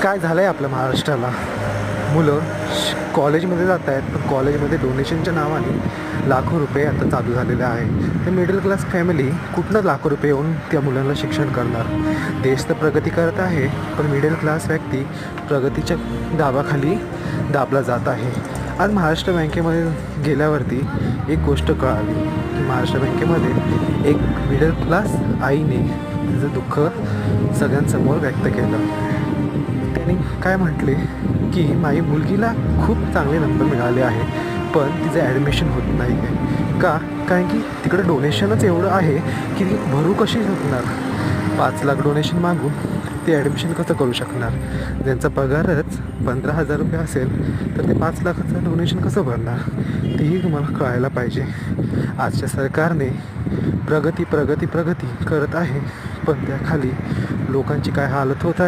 काय झालं आहे आपल्या महाराष्ट्राला, मुलं कॉलेजमध्ये जात आहेत, पण कॉलेजमध्ये डोनेशनच्या नावाने लाखो रुपये आता चालू झालेले आहे. ते मिडल क्लास फॅमिली कुठनं लाखो रुपये येऊन त्या मुलांना शिक्षण करणार. देश तर प्रगती करत आहे, पण मिडल क्लास व्यक्ती प्रगतीच्या दाबाखाली दाबला जात आहे. आज महाराष्ट्र बँकेमध्ये गेल्यावरती एक गोष्ट कळाली की महाराष्ट्र बँकेमध्ये एक मिडल क्लास आईने तिचं दुःख सगळ्यांसमोर व्यक्त केलं. त्याने काय म्हटले की माझी मुलगीला खूप चांगले नंबर मिळाले आहे, पण तिचं ॲडमिशन होत नाही आहे. कारण की तिकडे डोनेशनच एवढं आहे की ती भरू कशी शकणार. 5 लाख डोनेशन मागून ते ॲडमिशन कसं करू शकणार. ज्यांचा पगारच 15,000 रुपये असेल तर ते 5 लाखाचं डोनेशन कसं भरणार, तेही तुम्हाला कळायला पाहिजे. आजच्या सरकारने प्रगती प्रगती प्रगती करत आहे, पण त्याखाली लोकांची काय हालत होत आहे